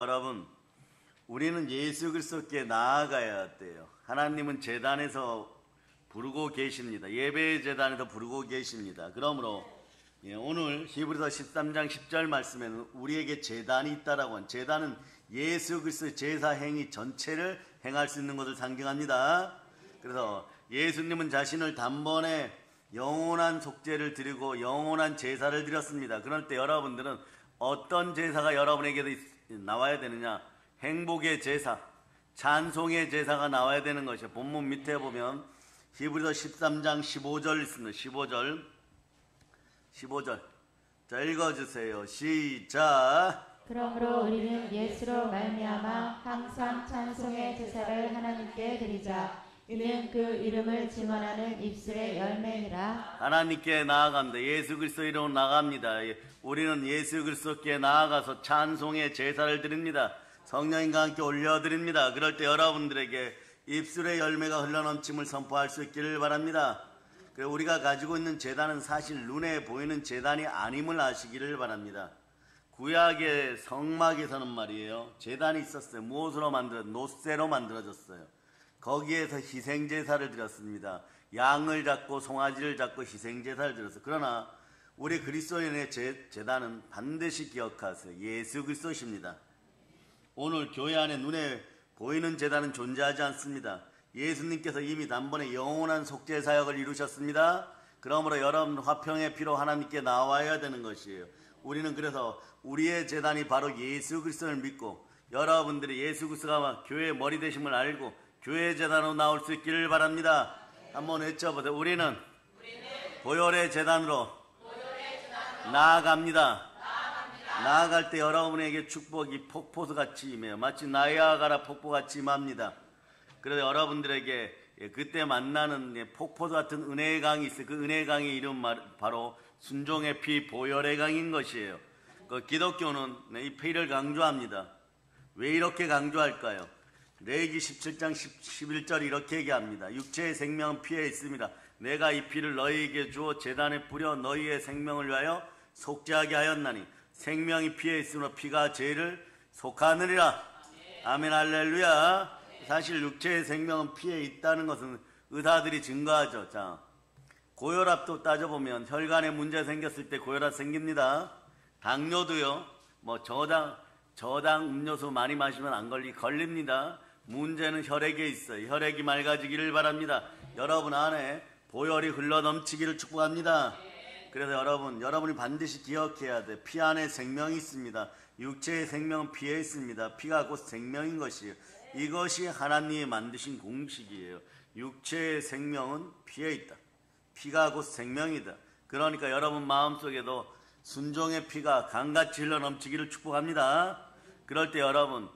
여러분, 우리는 예수 그리스도께 나아가야 돼요. 하나님은 제단에서 부르고 계십니다. 예배의 제단에서 부르고 계십니다. 그러므로 오늘 히브리서 13장 10절 말씀에는 우리에게 제단이 있다라고 한, 제단은 예수 그리스도의 제사 행위 전체를 행할 수 있는 것을 상징합니다. 그래서 예수님은 자신을 단번에 영원한 속죄를 드리고 영원한 제사를 드렸습니다. 그럴 때 여러분들은 어떤 제사가 여러분에게도 나와야 되느냐? 행복의 제사, 찬송의 제사가 나와야 되는 것이에요. 본문 밑에 보면 히브리서 13장 15절 있습니다. 15절. 자, 읽어주세요. 시작. 그러므로 우리는 예수로 말미암아 항상 찬송의 제사를 하나님께 드리자. 이는 그 이름을 증언하는 입술의 열매니라. 하나님께 나아갑니다. 예수 그리스도 이름으로 나갑니다. 우리는 예수 그리스도께 나아가서 찬송의 제사를 드립니다. 성령님과 함께 올려드립니다. 그럴 때 여러분들에게 입술의 열매가 흘러넘침을 선포할 수 있기를 바랍니다. 우리가 가지고 있는 제단은 사실 눈에 보이는 제단이 아님을 아시기를 바랍니다. 구약의 성막에서는 말이에요, 제단이 있었어요. 무엇으로 노쇠로 만들어졌어요. 거기에서 희생제사를 드렸습니다. 양을 잡고 송아지를 잡고 희생제사를 드렸어요. 그러나 우리 그리스도인의 제단은 반드시 기억하세요. 예수 그리스도십니다. 오늘 교회 안에 눈에 보이는 제단은 존재하지 않습니다. 예수님께서 이미 단번에 영원한 속죄 사역을 이루셨습니다. 그러므로 여러분 화평의 피로 하나님께 나와야 되는 것이에요. 우리는 그래서 우리의 제단이 바로 예수 그리스도를 믿고 여러분들이 예수 그리스도가 교회의 머리 되심을 알고 교회 제단으로 나올 수 있기를 바랍니다. 한번 외쳐보세요. 우리는 보혈의 제단으로 나아갑니다. 나아갈 때 여러분에게 축복이 폭포수같이 임해요. 마치 나이아가라 폭포같이 임합니다. 그래서 여러분들에게 그때 만나는 폭포수 같은 은혜의 강이 있어요. 그 은혜의 강의 이름 바로 순종의 피 보혈의 강인 것이에요. 기독교는 이 피를 강조합니다. 왜 이렇게 강조할까요? 레위기 17장 11절 이렇게 얘기합니다. 육체의 생명은 피에 있습니다. 내가 이 피를 너희에게 주어 제단에 뿌려 너희의 생명을 위하여 속죄하게 하였나니 생명이 피에 있으므로 피가 죄를 속하느니라. 아멘 할렐루야. 사실 육체의 생명은 피에 있다는 것은 의사들이 증거하죠. 자, 고혈압도 따져보면 혈관에 문제 생겼을 때 고혈압 생깁니다. 당뇨도요. 저당 음료수 많이 마시면 안 걸립니다. 문제는 혈액에 있어요. 혈액이 맑아지기를 바랍니다. 여러분 안에 보혈이 흘러넘치기를 축복합니다. 그래서 여러분이 반드시 기억해야 돼. 피 안에 생명이 있습니다. 육체의 생명은 피에 있습니다. 피가 곧 생명인 것이에요. 이것이 하나님이 만드신 공식이에요. 육체의 생명은 피에 있다. 피가 곧 생명이다. 그러니까 여러분 마음속에도 순종의 피가 강같이 흘러넘치기를 축복합니다. 그럴 때 여러분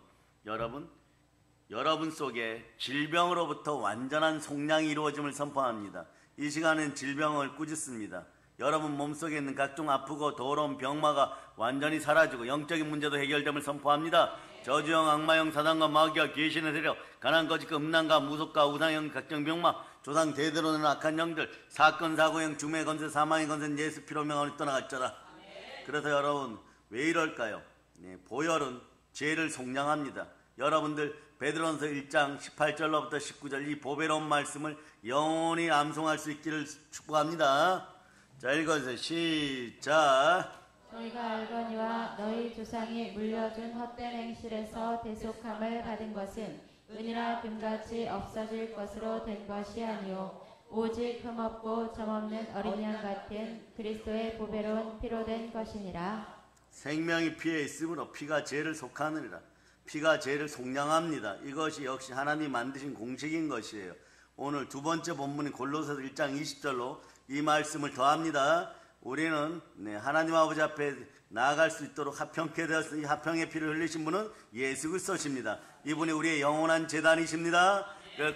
속에 질병으로부터 완전한 속량이 이루어짐을 선포합니다. 이 시간엔 질병을 꾸짖습니다. 여러분 몸속에 있는 각종 아프고 더러운 병마가 완전히 사라지고 영적인 문제도 해결됨을 선포합니다. 저주형, 악마형, 사단과 마귀와 귀신의 세력, 가난, 거짓과 음란과 무속과 우상형, 각종 병마, 조상 대대로는 악한 영들, 사건, 사고형, 죽음의 건세, 사망의 건세는 예수 피로 명하니 떠나갈지어다. 그래서 여러분 왜 이럴까요? 보혈은 죄를 속량합니다. 여러분들 베드로전서 1장 18절로부터 19절 이 보배로운 말씀을 영원히 암송할 수 있기를 축복합니다. 자, 읽어주세요. 시작. 너희가 알거니와 너희 조상이 물려준 헛된 행실에서 대속함을 받은 것은 은이나 금같이 없어질 것으로 된 것이 아니오 오직 흠없고 점없는 어린 양 같은 그리스도의 보배로운 피로 된 것이니라. 생명이 피에 있으므로 피가 죄를 속하느니라. 피가 죄를 속량합니다. 이것이 역시 하나님 만드신 공식인 것이에요. 오늘 두 번째 본문인 골로새서 1장 20절로 이 말씀을 더합니다. 우리는 하나님 아버지 앞에 나아갈 수 있도록 합평케 되었으니 합평의 피를 흘리신 분은 예수 그리스도십니다. 이분이 우리의 영원한 제단이십니다.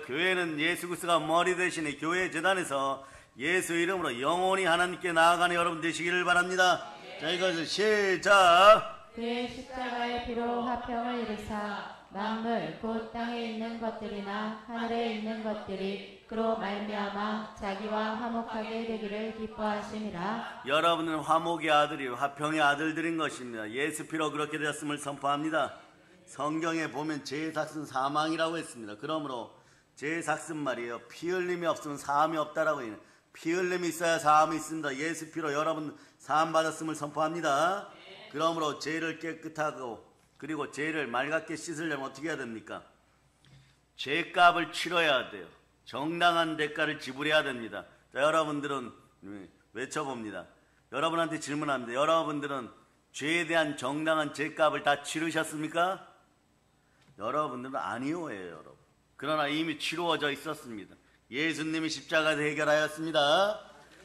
교회는 예수 그리스도가 머리 대신에 교회 제단에서 예수 이름으로 영원히 하나님께 나아가는 여러분 되시기를 바랍니다. 자, 이것은 시작. 그의 십자가의 피로 화평을 이루사 만물 곧 땅에 있는 것들이나 하늘에 있는 것들이 그로 말미암아 자기와 화목하게 되기를 기뻐하심이라. 여러분은 화목의 아들이요 화평의 아들들인 것입니다. 예수 피로 그렇게 되었음을 선포합니다. 성경에 보면 죄의 삭은 사망이라고 했습니다. 그러므로 죄의 삭은 말이에요. 피 흘림이 없으면 사함이 없다라고 해요. 피 흘림이 있어야 사함이 있습니다. 예수 피로 여러분 사함 받았음을 선포합니다. 그러므로 죄를 깨끗하고 그리고 죄를 맑게 씻으려면 어떻게 해야 됩니까? 죄값을 치러야 돼요. 정당한 대가를 지불해야 됩니다. 자, 여러분들은 외쳐봅니다. 여러분한테 질문합니다. 여러분들은 죄에 대한 정당한 죄값을 다 치르셨습니까? 여러분들은 아니오예요, 여러분. 그러나 이미 치루어져 있었습니다. 예수님이 십자가에서 해결하였습니다.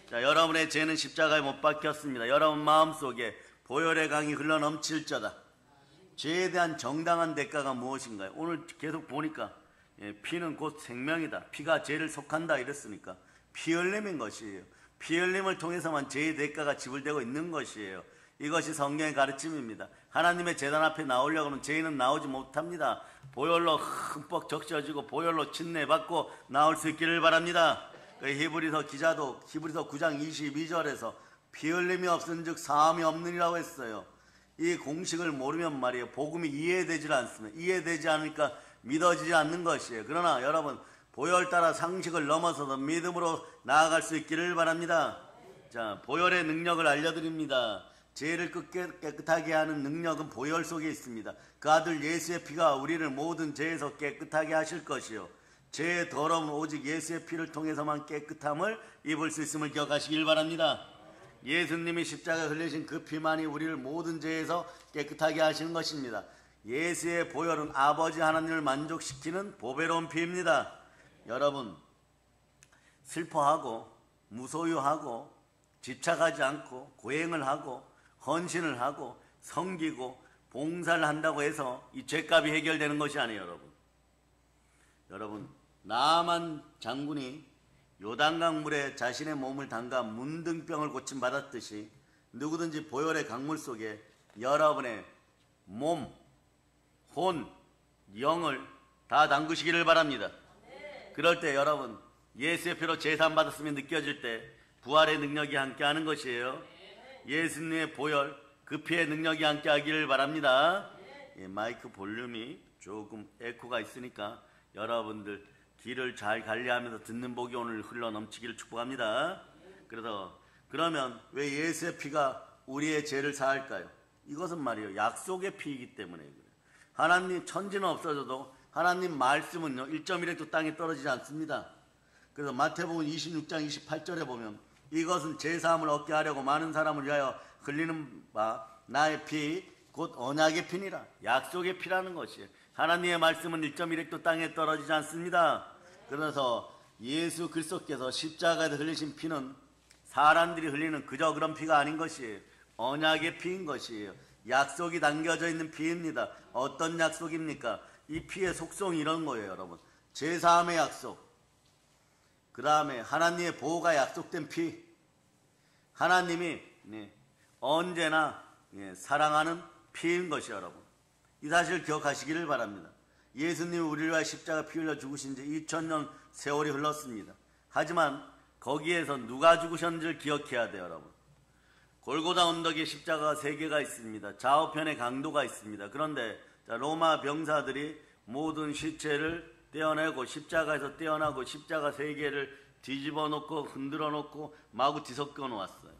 자, 여러분의 죄는 십자가에 못 박혔습니다. 여러분 마음속에 보혈의 강이 흘러넘칠 자다. 죄에 대한 정당한 대가가 무엇인가요? 오늘 계속 보니까 피는 곧 생명이다. 피가 죄를 속한다 이랬으니까 피 흘림인 것이에요. 피 흘림을 통해서만 죄의 대가가 지불되고 있는 것이에요. 이것이 성경의 가르침입니다. 하나님의 제단 앞에 나오려고 하면 죄인은 나오지 못합니다. 보혈로 흠뻑 적셔지고 보혈로 침례받고 나올 수 있기를 바랍니다. 히브리서 기자도 히브리서 9장 22절에서 피 흘림이 없은 즉 사함이 없느니라고 했어요. 이 공식을 모르면 말이에요. 복음이 이해되지 않습니다. 이해되지 않으니까 믿어지지 않는 것이에요. 그러나 여러분 보혈 따라 상식을 넘어서서 믿음으로 나아갈 수 있기를 바랍니다. 자, 보혈의 능력을 알려드립니다. 죄를 깨끗하게 하는 능력은 보혈 속에 있습니다. 그 아들 예수의 피가 우리를 모든 죄에서 깨끗하게 하실 것이요. 죄의 더러움은 오직 예수의 피를 통해서만 깨끗함을 입을 수 있음을 기억하시길 바랍니다. 예수님이 십자가에 흘리신 그 피만이 우리를 모든 죄에서 깨끗하게 하시는 것입니다. 예수의 보혈은 아버지 하나님을 만족시키는 보배로운 피입니다. 여러분, 슬퍼하고 무소유하고 집착하지 않고 고행을 하고 헌신을 하고 섬기고 봉사를 한다고 해서 이 죄값이 해결되는 것이 아니에요. 여러분 나만 장군이 요단강 물에 자신의 몸을 담가 문둥병을 고침받았듯이 누구든지 보혈의 강물 속에 여러분의 몸, 혼, 영을 다 담그시기를 바랍니다. 그럴 때 여러분 예수의 피로 제사함 받았으면 느껴질 때 부활의 능력이 함께하는 것이에요. 예수님의 보혈, 그 피의 능력이 함께하기를 바랍니다. 마이크 볼륨이 조금 에코가 있으니까 여러분들 귀를 잘 관리하면서 듣는 복이 오늘 흘러넘치기를 축복합니다. 그러면 왜 예수의 피가 우리의 죄를 사할까요? 이것은 말이에요. 약속의 피이기 때문에 그래요. 하나님 천지는 없어져도 하나님 말씀은요 1.1획도 땅에 떨어지지 않습니다. 그래서 마태복음 26장 28절에 보면 이것은 제사함을 얻게 하려고 많은 사람을 위하여 흘리는 바 나의 피 곧 언약의 피니라. 약속의 피라는 것이에요. 하나님의 말씀은 1.1획도 땅에 떨어지지 않습니다. 그래서 예수 그리스도께서 십자가에서 흘리신 피는 사람들이 흘리는 그저 그런 피가 아닌 것이에요. 언약의 피인 것이에요. 약속이 담겨져 있는 피입니다. 어떤 약속입니까? 이 피의 속성이 이런 거예요, 여러분. 제사함의 약속, 그 다음에 하나님의 보호가 약속된 피, 하나님이 언제나 사랑하는 피인 것이에요, 여러분. 이 사실을 기억하시기를 바랍니다. 예수님이 우리를 위하여 십자가 피 흘려 죽으신 지 2000년 세월이 흘렀습니다. 하지만 거기에서 누가 죽으셨는지를 기억해야 돼요, 여러분. 골고다 언덕에 십자가가 3개가 있습니다. 좌우편에 강도가 있습니다. 그런데 로마 병사들이 모든 시체를 떼어내고 십자가에서 떼어나고 십자가 3개를 뒤집어 놓고 흔들어 놓고 마구 뒤섞여 놓았어요.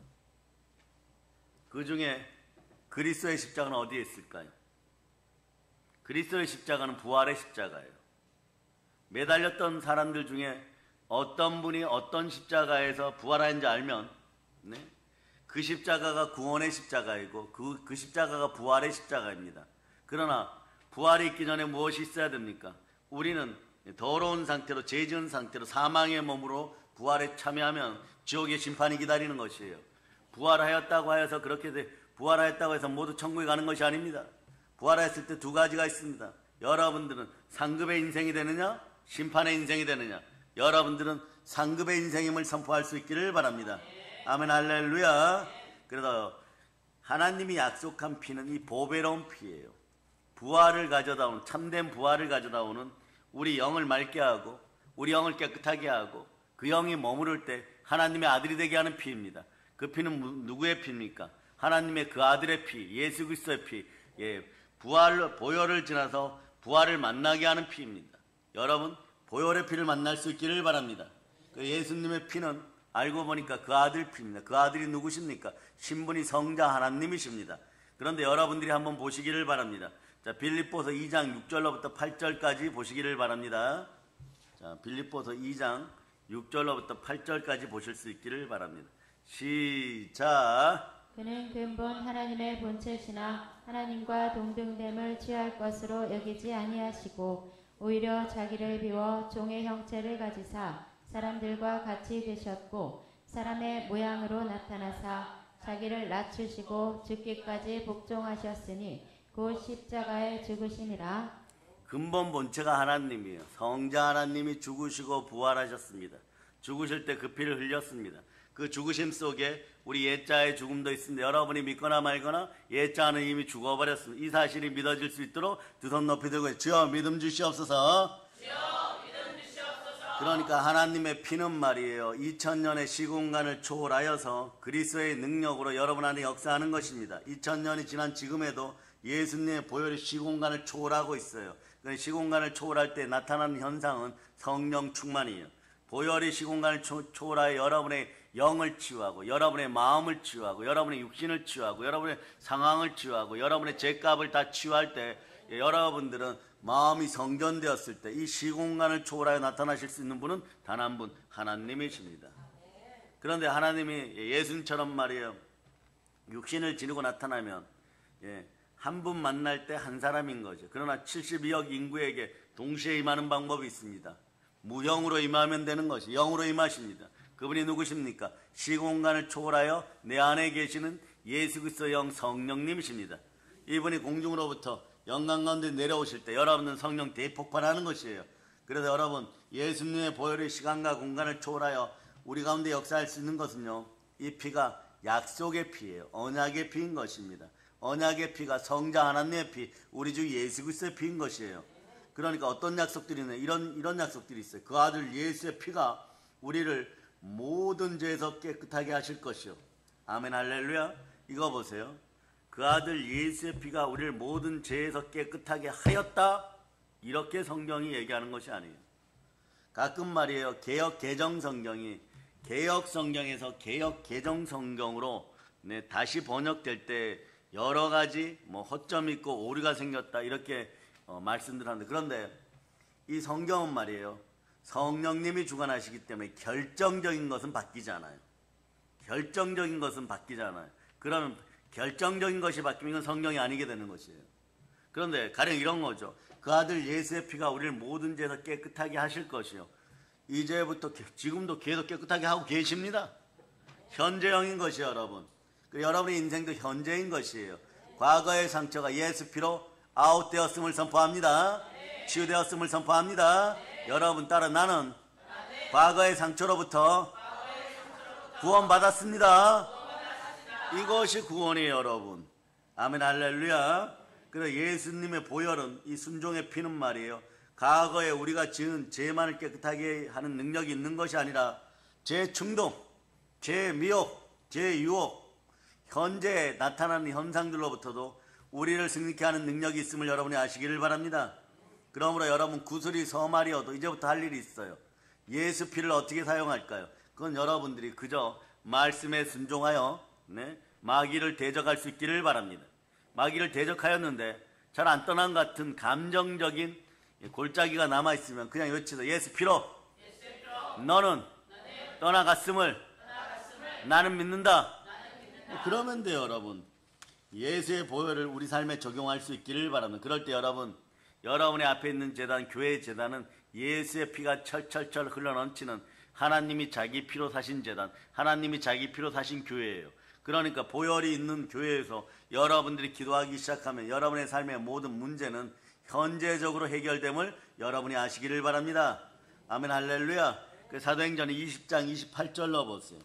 그 중에 그리스도의 십자가는 어디에 있을까요? 그리스도의 십자가는 부활의 십자가예요. 매달렸던 사람들 중에 어떤 분이 어떤 십자가에서 부활하는지 알면 그 십자가가 구원의 십자가이고 그 십자가가 부활의 십자가입니다. 그러나 부활이 있기 전에 무엇이 있어야 됩니까? 우리는 더러운 상태로 죄 지은 상태로 사망의 몸으로 부활에 참여하면 지옥의 심판이 기다리는 것이에요. 부활하였다고 하여서 부활하였다고 해서 모두 천국에 가는 것이 아닙니다. 부활했을 때 2가지가 있습니다. 여러분들은 상급의 인생이 되느냐 심판의 인생이 되느냐. 여러분들은 상급의 인생임을 선포할 수 있기를 바랍니다. 아멘 할렐루야. 그래서 하나님이 약속한 피는 이 보배로운 피예요. 부활을 가져다 오는, 참된 부활을 가져다 오는 우리 영을 맑게 하고 우리 영을 깨끗하게 하고 그 영이 머무를 때 하나님의 아들이 되게 하는 피입니다. 그 피는 누구의 피입니까? 하나님의 그 아들의 피, 예수 그리스도의 피. 보혈을 지나서 부활을 만나게 하는 피입니다. 여러분, 보혈의 피를 만날 수 있기를 바랍니다. 그 예수님의 피는 알고 보니까 그 아들 피입니다. 그 아들이 누구십니까? 신분이 성자 하나님이십니다. 그런데 여러분들이 한번 보시기를 바랍니다. 자, 빌립보서 2장 6절로부터 8절까지 보시기를 바랍니다. 자, 빌립보서 2장 6절로부터 8절까지 보실 수 있기를 바랍니다. 시작. 그는 근본 하나님의 본체시나 하나님과 동등됨을 취할 것으로 여기지 아니하시고 오히려 자기를 비워 종의 형체를 가지사 사람들과 같이 되셨고 사람의 모양으로 나타나사 자기를 낮추시고 죽기까지 복종하셨으니 곧 십자가에 죽으심이라. 근본 본체가 하나님이에요. 성자 하나님이 죽으시고 부활하셨습니다. 죽으실 때 그 피를 흘렸습니다. 그 죽으심 속에 우리 옛자의 죽음도 있습니다. 여러분이 믿거나 말거나 옛자는 이미 죽어버렸습니다. 이 사실이 믿어질 수 있도록 두 손 높이 들고 주여 믿음 주시옵소서. 그러니까 하나님의 피는 말이에요. 2000년의 시공간을 초월하여서 그리스도의 능력으로 여러분 안에 역사하는 것입니다. 2000년이 지난 지금에도 예수님의 보혈이 시공간을 초월하고 있어요. 시공간을 초월할 때 나타나는 현상은 성령 충만이에요. 보혈이 시공간을 초월하여 여러분의 영을 치유하고 여러분의 마음을 치유하고 여러분의 육신을 치유하고 여러분의 상황을 치유하고 여러분의 죄값을 다 치유할 때 여러분들은 마음이 성전되었을 때 이 시공간을 초월하여 나타나실 수 있는 분은 단 한 분, 하나님이십니다. 그런데 하나님이 예수님처럼 말이에요. 육신을 지니고 나타나면 한 분 만날 때 한 사람인 거죠. 그러나 72억 인구에게 동시에 임하는 방법이 있습니다. 무형으로 임하면 되는 것이 영으로 임하십니다. 그분이 누구십니까? 시공간을 초월하여 내 안에 계시는 예수 그리스도의 영 성령님이십니다. 이분이 공중으로부터 영광 가운데 내려오실 때 여러분은 성령 대폭발하는 것이에요. 그래서 여러분 예수님의 보혈의 시간과 공간을 초월하여 우리 가운데 역사할 수 있는 것은요. 이 피가 약속의 피예요. 언약의 피인 것입니다. 언약의 피가 성자 하나님의 피, 우리 주 예수 그리스도의 피인 것이에요. 그러니까 어떤 약속들이 있나요? 이런 약속들이 있어요. 그 아들 예수의 피가 우리를 모든 죄에서 깨끗하게 하실 것이요. 아멘 할렐루야. 이거 보세요. 그 아들 예수의 피가 우리를 모든 죄에서 깨끗하게 하였다. 이렇게 성경이 얘기하는 것이 아니에요. 가끔 말이에요. 개역 개정 성경이 개역 성경에서 개역 개정 성경으로 다시 번역될 때 여러 가지 허점이 있고 오류가 생겼다 이렇게 말씀들 하는데, 그런데 이 성경은 말이에요. 성령님이 주관하시기 때문에 결정적인 것은 바뀌지 않아요. 결정적인 것은 바뀌지 않아요. 그러면 결정적인 것이 바뀌면 이건 성경이 아니게 되는 것이에요. 그런데 가령 이런 거죠. 그 아들 예수의 피가 우리를 모든 죄에서 깨끗하게 하실 것이요. 이제부터 지금도 계속 깨끗하게 하고 계십니다. 현재형인 것이에요, 여러분. 그리고 여러분의 인생도 현재인 것이에요. 과거의 상처가 예수 피로 아웃되었음을 선포합니다. 치유되었음을 선포합니다. 여러분 따라 나는 과거의 상처로부터 구원받았습니다. 이것이 구원이에요, 여러분. 아멘 할렐루야. 그래서 예수님의 보혈은 이 순종의 피는 말이에요. 과거에 우리가 지은 죄만을 깨끗하게 하는 능력이 있는 것이 아니라 죄 충동, 죄 미혹, 죄 유혹, 현재 나타나는 현상들로부터도 우리를 승리케 하는 능력이 있음을 여러분이 아시기를 바랍니다. 그러므로 여러분 구슬이 서말이어도 이제부터 할 일이 있어요. 예수 피를 어떻게 사용할까요? 그건 여러분들이 그저 말씀에 순종하여 마귀를 대적할 수 있기를 바랍니다. 마귀를 대적하였는데 잘 안 떠난 것 같은 감정적인 골짜기가 남아있으면 그냥 외치서 예수 피로 너는 떠나갔음을 나는 믿는다. 그러면 돼요, 여러분. 예수의 보혈을 우리 삶에 적용할 수 있기를 바랍니다. 그럴 때 여러분의 앞에 있는 제단, 교회의 제단은 예수의 피가 철철철 흘러넘치는 하나님이 자기 피로 사신 제단, 하나님이 자기 피로 사신 교회예요. 그러니까 보혈이 있는 교회에서 여러분들이 기도하기 시작하면 여러분의 삶의 모든 문제는 현재적으로 해결됨을 여러분이 아시기를 바랍니다. 아멘 할렐루야. 그 사도행전 20장 28절로 보세요.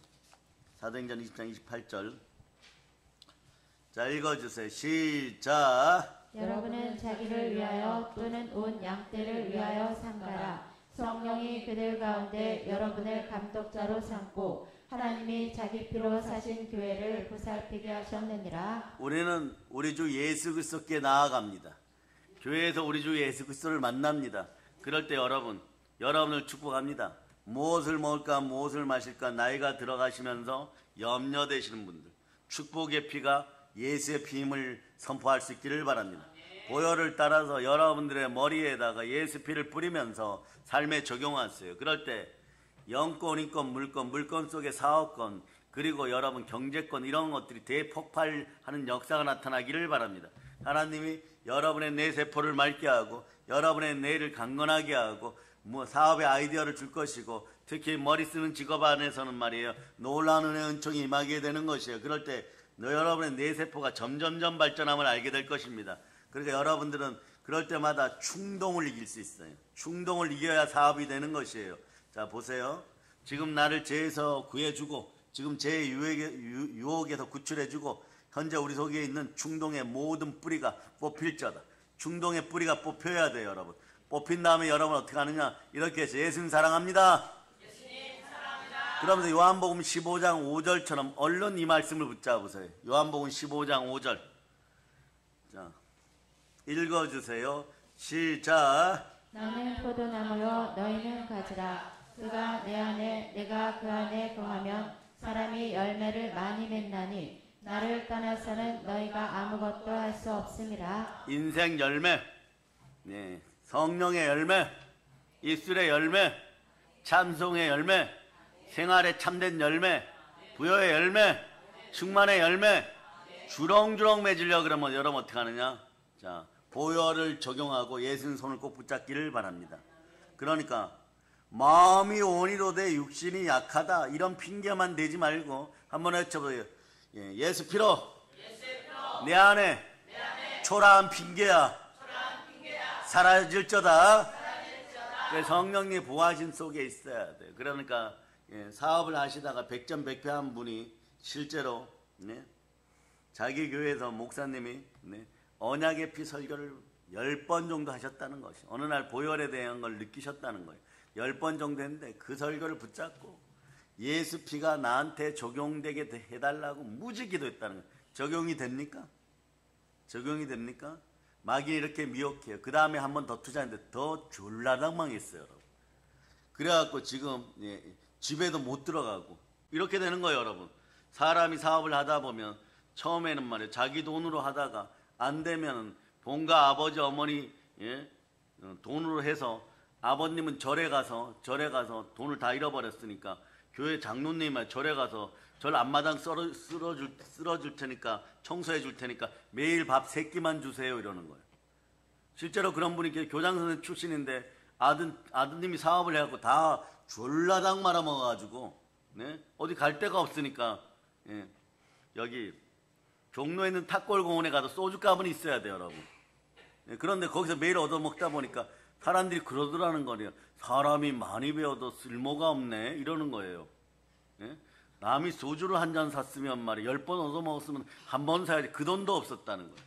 사도행전 20장 28절. 자, 읽어주세요. 시작. 여러분은 자기를 위하여 또는 온 양떼를 위하여 삼가라. 성령이 그들 가운데 여러분을 감독자로 삼고 하나님이 자기 피로 사신 교회를 보살피게 하셨느니라. 우리는 우리 주 예수 그리스도께 나아갑니다. 교회에서 우리 주 예수 그리스도를 만납니다. 그럴 때 여러분을 축복합니다. 무엇을 먹을까 무엇을 마실까 나이가 들어가시면서 염려되시는 분들, 축복의 피가 예수의 피임을 선포할 수 있기를 바랍니다. 보혈을 따라서 여러분들의 머리에다가 예수 피를 뿌리면서 삶에 적용하세요. 그럴 때 영권, 인권, 물권 속에 사업권, 그리고 여러분 경제권, 이런 것들이 대폭발하는 역사가 나타나기를 바랍니다. 하나님이 여러분의 뇌세포를 맑게 하고 여러분의 뇌를 강건하게 하고 사업의 아이디어를 줄 것이고, 특히 머리 쓰는 직업 안에서는 말이에요, 놀라운 은혜 은총이 임하게 되는 것이에요. 그럴 때 여러분의 뇌세포가 점점점 발전함을 알게 될 것입니다. 그러니까 여러분들은 그럴 때마다 충동을 이길 수 있어요. 충동을 이겨야 사업이 되는 것이에요. 자, 보세요. 지금 나를 죄에서 구해주고 지금 죄의 유혹에서 구출해주고 현재 우리 속에 있는 충동의 모든 뿌리가 뽑힐자다. 충동의 뿌리가 뽑혀야 돼요, 여러분. 뽑힌 다음에 여러분 어떻게 하느냐, 이렇게 해서 예수님 사랑합니다. 그러면서 요한복음 15장 5절처럼 얼른 이 말씀을 붙잡으세요. 요한복음 15장 5절. 자, 읽어주세요. 시작. 나는 포도나무요 너희는 가지라. 그가 내 안에 내가 그 안에 거하면 사람이 열매를 많이 맺나니 나를 떠나서는 너희가 아무것도 할 수 없음이라. 인생 열매, 네, 성령의 열매, 입술의 열매, 찬송의 열매, 생활에 참된 열매, 부여의 열매, 충만의 열매, 주렁주렁 맺으려 그러면 여러분 어떻게 하느냐? 자, 보혈을 적용하고 예수님 손을 꼭 붙잡기를 바랍니다. 그러니까 마음이 온이로되 육신이 약하다, 이런 핑계만 대지 말고 한번 외쳐보세요. 예수 피로 내 안에 초라한 핑계야 사라질저다. 성령님 보호하심 속에 있어야 돼요. 그러니까 사업을 하시다가 백전백패한 분이 실제로 자기 교회에서 목사님이 언약의 피 설교를 10번 정도 하셨다는 것이, 어느 날 보혈에 대한 걸 느끼셨다는 거예요. 10번 정도 했는데 그 설교를 붙잡고 예수 피가 나한테 적용되게 해달라고 무지 기도했다는 거예요. 적용이 됩니까? 적용이 됩니까? 마귀 이렇게 미혹해요. 그 다음에 한 번 더 투자했는데 더 졸라당 망했어요, 여러분. 그래갖고 지금 집에도 못 들어가고 이렇게 되는 거예요, 여러분. 사람이 사업을 하다 보면 처음에는 말이에요, 자기 돈으로 하다가 안 되면 본가 아버지 어머니 돈으로 해서, 아버님은 절에 가서 돈을 다 잃어버렸으니까 교회 장로님이 절에 가서 절 앞마당 쓸어줄 테니까, 청소해 줄 테니까 매일 밥 3끼만 주세요, 이러는 거예요. 실제로 그런 분이 교장선생 출신인데 아드님이 사업을 해갖고 다 졸라당 말아먹어가지고 어디 갈 데가 없으니까 여기 종로에 있는 탑골공원에 가서 소주값은 있어야 돼요, 여러분. 그런데 거기서 매일 얻어먹다 보니까 사람들이 그러더라는 거예요. 사람이 많이 배워도 쓸모가 없네, 이러는 거예요. 남이 소주를 한 잔 샀으면 말이에요, 10번 얻어먹었으면 한 번 사야지. 그 돈도 없었다는 거예요.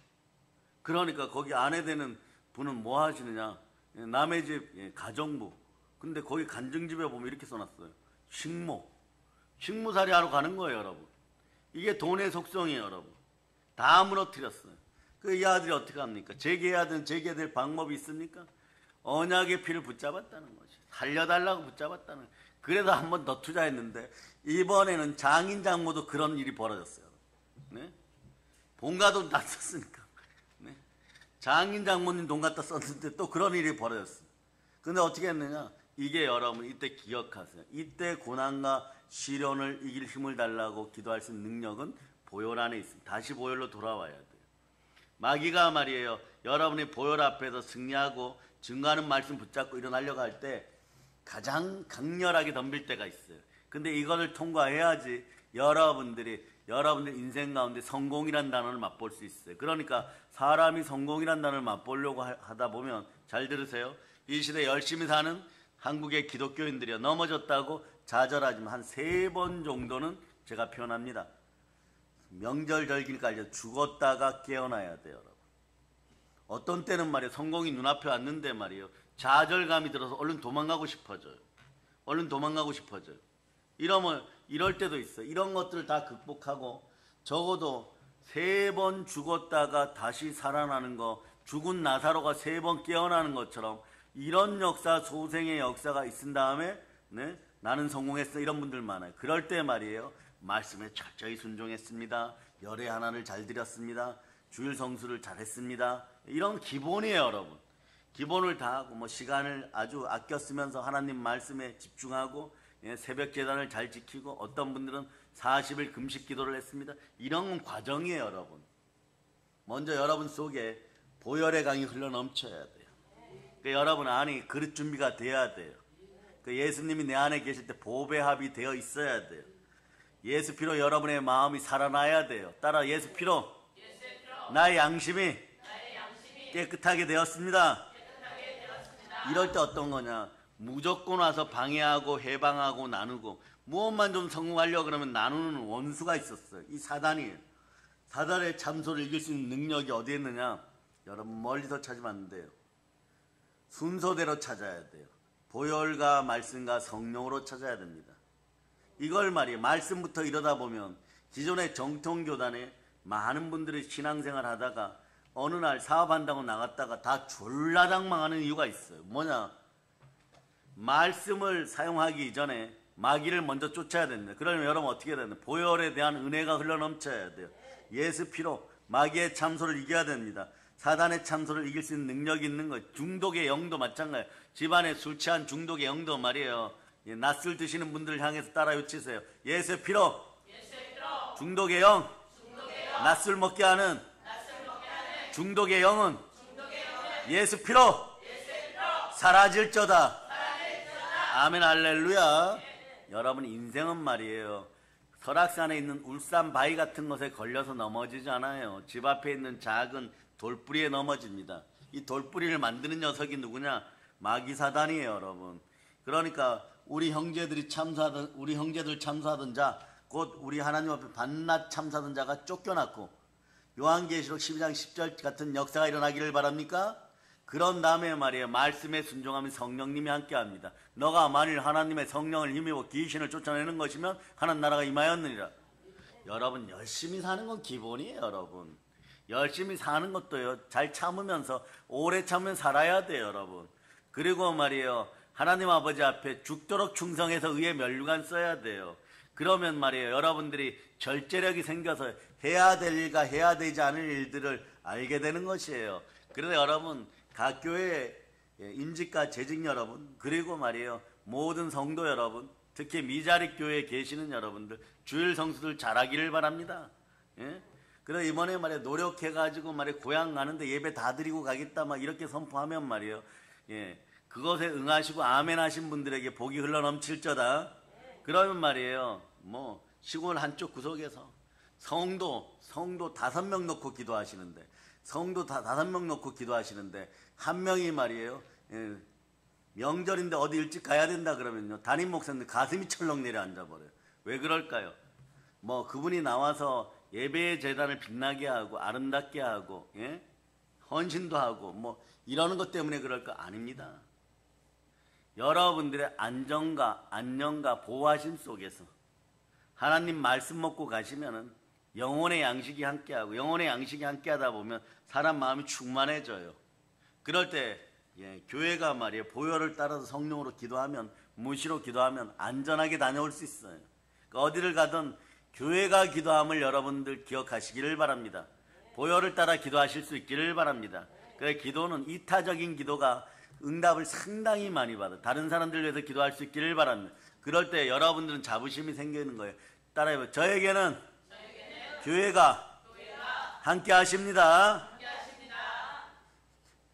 그러니까 거기 아내 되는 분은 뭐 하시느냐, 남의 집 가정부, 근데 거기 간증집에 보면 이렇게 써놨어요. 식모살이 하러 가는 거예요, 여러분. 이게 돈의 속성이에요, 여러분. 다 무너뜨렸어요. 이 아들이 어떻게 합니까? 재개해야 되는 재개될 방법이 있습니까? 언약의 피를 붙잡았다는 거지. 살려달라고 붙잡았다는 거지. 그래서 한 번 더 투자했는데 이번에는 장인 장모도 그런 일이 벌어졌어요. 본가 돈 다 썼으니까. 장인 장모님 돈 갖다 썼는데 또 그런 일이 벌어졌어요. 근데 어떻게 했느냐? 이게 여러분 이때 기억하세요. 이때 고난과 시련을 이길 힘을 달라고 기도할 수 있는 능력은 보혈 안에 있습니다. 다시 보혈로 돌아와야 돼요. 마귀가 말이에요, 여러분이 보혈 앞에서 승리하고 증거하는 말씀 붙잡고 일어나려고 할 때 가장 강렬하게 덤빌 때가 있어요. 근데 이거를 통과해야지 여러분들 인생 가운데 성공이란 단어를 맛볼 수 있어요. 그러니까 사람이 성공이란 단어를 맛보려고 하다 보면, 잘 들으세요, 이 시대 열심히 사는 한국의 기독교인들이요, 넘어졌다고 좌절하지만 한 3번 정도는 제가 표현합니다. 명절 절기니까 이제 죽었다가 깨어나야 돼요, 여러분. 어떤 때는 말이에요. 성공이 눈앞에 왔는데 말이에요. 좌절감이 들어서 얼른 도망가고 싶어져요. 얼른 도망가고 싶어져요. 이럴 때도 있어요. 이런 것들을 다 극복하고 적어도 3번 죽었다가 다시 살아나는 거, 죽은 나사로가 3번 깨어나는 것처럼 이런 역사, 소생의 역사가 있은 다음에 네? 나는 성공했어. 이런 분들 많아요. 그럴 때 말이에요. 말씀에 철저히 순종했습니다. 열의 하나를 잘 드렸습니다. 주일 성수를 잘했습니다. 이런 기본이에요, 여러분. 기본을 다하고 뭐 시간을 아주 아껴 쓰면서 하나님 말씀에 집중하고 새벽 제단을 잘 지키고 어떤 분들은 40일 금식 기도를 했습니다. 이런 건 과정이에요, 여러분. 먼저 여러분 속에 보혈의 강이 흘러넘쳐야 돼요. 그러니까 여러분 안에 그릇 준비가 돼야 돼요. 그러니까 예수님이 내 안에 계실 때 보배합이 되어 있어야 돼요. 예수 피로 여러분의 마음이 살아나야 돼요. 따라 예수 피로 나의 양심이 깨끗하게 되었습니다. 이럴 때 어떤 거냐? 무조건 와서 방해하고 해방하고 나누고 무엇만 좀 성공하려고 그러면 나누는 원수가 있었어요. 이 사단이에요. 사단의 참소를 이길 수 있는 능력이 어디에 있느냐? 여러분 멀리서 찾으면 안 돼요. 순서대로 찾아야 돼요. 보혈과 말씀과 성령으로 찾아야 됩니다. 이걸 말이에요. 말씀부터 이러다 보면 기존의 정통교단에 많은 분들이 신앙생활 하다가 어느 날 사업한다고 나갔다가 다 졸라당 망하는 이유가 있어요. 뭐냐? 말씀을 사용하기 이전에 마귀를 먼저 쫓아야 됩니다. 그러면 여러분 어떻게 해야 되나? 보혈에 대한 은혜가 흘러넘쳐야 돼요. 예수 피로 마귀의 참소를 이겨야 됩니다. 사단의 참소를 이길 수 있는 능력이 있는 거예요. 중독의 영도 마찬가지예요. 집안에 술 취한 중독의 영도 말이에요. 낯술 드시는 분들을 향해서 따라 외치세요. 예수 피로 중독의 영, 낯술 먹게 하는 중독의 영은 예수 피로 사라질저다. 아멘 할렐루야. 여러분 인생은 말이에요. 설악산에 있는 울산 바위 같은 것에 걸려서 넘어지지 않아요. 집 앞에 있는 작은 돌뿌리에 넘어집니다. 이 돌뿌리를 만드는 녀석이 누구냐? 마귀 사단이에요, 여러분. 그러니까 우리 형제들 참사하던 자, 곧 우리 하나님 앞에 반낮 참사하던 자가 쫓겨났고 요한계시록 12장 10절 같은 역사가 일어나기를 바랍니까? 그런 다음에 말이에요. 말씀에 순종하면 성령님이 함께합니다. 너가 만일 하나님의 성령을 힘입어 귀신을 쫓아내는 것이면 하나님 나라가 임하였느니라. 여러분 열심히 사는 건 기본이에요. 여러분 열심히 사는 것도요. 잘 참으면서 오래 참으면 살아야 돼요. 여러분. 그리고 말이에요. 하나님 아버지 앞에 죽도록 충성해서 의의 면류관 써야 돼요. 그러면 말이에요. 여러분들이 절제력이 생겨서 해야 될 일과 해야 되지 않을 일들을 알게 되는 것이에요. 그래서 여러분 각 교회 임직과 재직 여러분 그리고 말이에요. 모든 성도 여러분 특히 미자립 교회에 계시는 여러분들 주일 성수들 잘하기를 바랍니다. 예? 그래서 이번에 말이에요. 노력해가지고 말이에요. 고향 가는데 예배 다 드리고 가겠다 막 이렇게 선포하면 말이에요. 예. 그것에 응하시고 아멘 하신 분들에게 복이 흘러넘칠저다. 그러면 말이에요. 뭐 시골 한쪽 구석에서 성도 5명 놓고 기도하시는데 성도 5명 놓고 기도하시는데 한 명이 말이에요. 예, 명절인데 어디 일찍 가야 된다 그러면요. 담임 목사님 가슴이 철렁 내려앉아 버려요. 왜 그럴까요? 뭐 그분이 나와서 예배의 재단을 빛나게 하고 아름답게 하고 예? 헌신도 하고 뭐 이러는 것 때문에 그럴까? 아닙니다. 여러분들의 안녕과 보호하심 속에서 하나님 말씀 먹고 가시면은 영혼의 양식이 함께하고 영혼의 양식이 함께하다 보면 사람 마음이 충만해져요. 그럴 때 교회가 말이에요. 보혈을 따라서 성령으로 기도하면 무시로 기도하면 안전하게 다녀올 수 있어요. 그러니까 어디를 가든 교회가 기도함을 여러분들 기억하시기를 바랍니다. 보혈을 따라 기도하실 수 있기를 바랍니다. 그래서 기도는 이타적인 기도가 응답을 상당히 많이 받아요. 다른 사람들 위해서 기도할 수 있기를 바랍니다. 그럴 때 여러분들은 자부심이 생기는 거예요. 따라해봐요. 저에게는 교회가 함께 하십니다.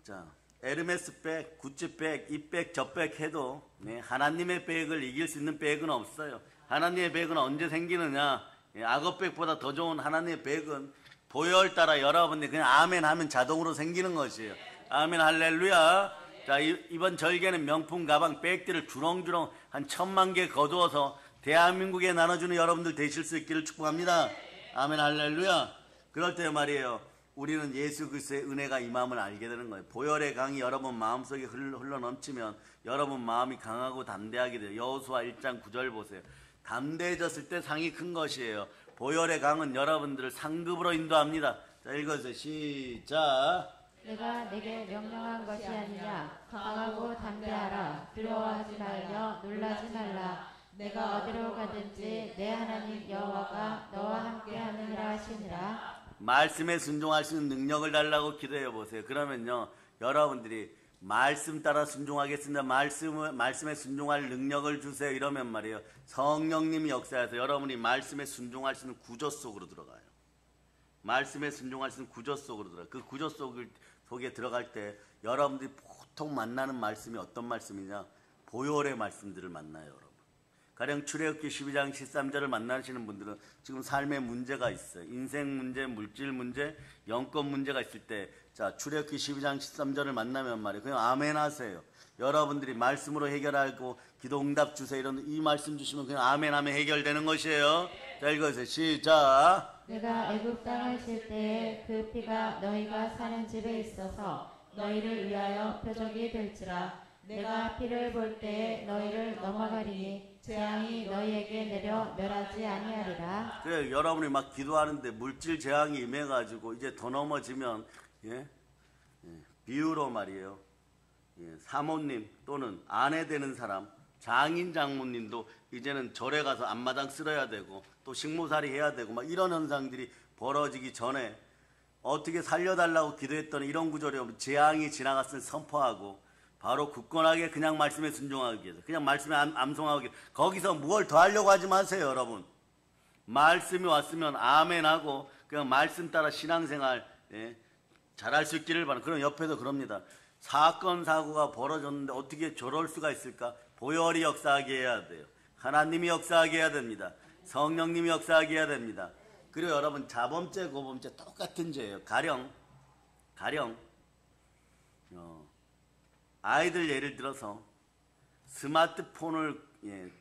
자, 에르메스 백, 구찌 백, 이 백, 저 백 해도 하나님의 백을 이길 수 있는 백은 없어요. 하나님의 백은 언제 생기느냐? 악어백보다 더 좋은 하나님의 백은 보혈 따라 여러분들이 그냥 아멘 하면 자동으로 생기는 것이에요. 아멘 할렐루야. 자, 이번 절개는 명품 가방 백들을 주렁주렁 한 1000만 개 거두어서 대한민국에 나눠주는 여러분들 되실 수 있기를 축복합니다. 아멘 할렐루야. 그럴 때 말이에요. 우리는 예수 그리스도의 은혜가 임함을 알게 되는 거예요. 보혈의 강이 여러분 마음속에 흘러 넘치면 여러분 마음이 강하고 담대하게 돼요. 여호수아 1장 9절 보세요. 담대해졌을 때 상이 큰 것이에요. 보혈의 강은 여러분들을 상급으로 인도합니다. 자, 읽어주세요. 시작. 내가 내게 명령한 것이 아니냐. 강하고 담대하라. 두려워하지 말며 놀라지 말라. 내가 어디로 가든지 내 하나님 여호와가 너와 함께하느니라 하시니라. 말씀에 순종할 수 있는 능력을 달라고 기도해 보세요. 그러면요, 여러분들이 말씀 따라 순종하겠습니다. 말씀에 순종할 능력을 주세요. 이러면 말이에요, 성령님이 역사해서 여러분이 말씀에 순종할 수 있는 구조 속으로 들어가요. 말씀에 순종할 수 있는 구조 속으로 들어가요. 그 구조 속에 들어갈 때 여러분들이 보통 만나는 말씀이 어떤 말씀이냐? 보혈의 말씀들을 만나요, 여러분. 가령 출애굽기 12장 13절을 만나시는 분들은 지금 삶에 문제가 있어요. 인생 문제, 물질 문제, 영권 문제가 있을 때, 자, 출애굽기 12장 13절을 만나면 말이에요, 그냥 아멘 하세요. 여러분들이 말씀으로 해결하고 기도 응답 주세요. 이런 이 말씀 주시면 그냥 아멘 하면 해결되는 것이에요. 자, 읽어주세요. 시작. 내가 애굽 땅을 칠 때에 그 피가 너희가 사는 집에 있어서 너희를 위하여 표적이 될지라. 내가 피를 볼 때에 너희를 넘어가리니 재앙이 너희에게 내려 멸하지 아니하리라. 그래, 여러분이 막 기도하는데 물질 재앙이 임해가지고 이제 더 넘어지면, 비유로 말이에요, 사모님 또는 아내 되는 사람, 장인 장모님도 이제는 절에 가서 앞마당 쓸어야 되고 또 식모살이 해야 되고 막 이런 현상들이 벌어지기 전에 어떻게 살려달라고 기도했더니 이런 구절이 오면 재앙이 지나갔으니 선포하고 바로 굳건하게 그냥 말씀에 순종하기 위해서, 그냥 말씀에 암송하기 위해서, 거기서 뭘 더 하려고 하지 마세요, 여러분. 말씀이 왔으면 아멘하고 그냥 말씀 따라 신앙생활 잘할 수 있기를 바랍니다. 그럼 옆에서 그럽니다. 사건 사고가 벌어졌는데 어떻게 저럴 수가 있을까? 보혈이 역사하게 해야 돼요. 하나님이 역사하게 해야 됩니다. 성령님이 역사하게 해야 됩니다. 그리고 여러분, 자범죄 고범죄 똑같은 죄예요. 가령 아이들 예를 들어서 스마트폰을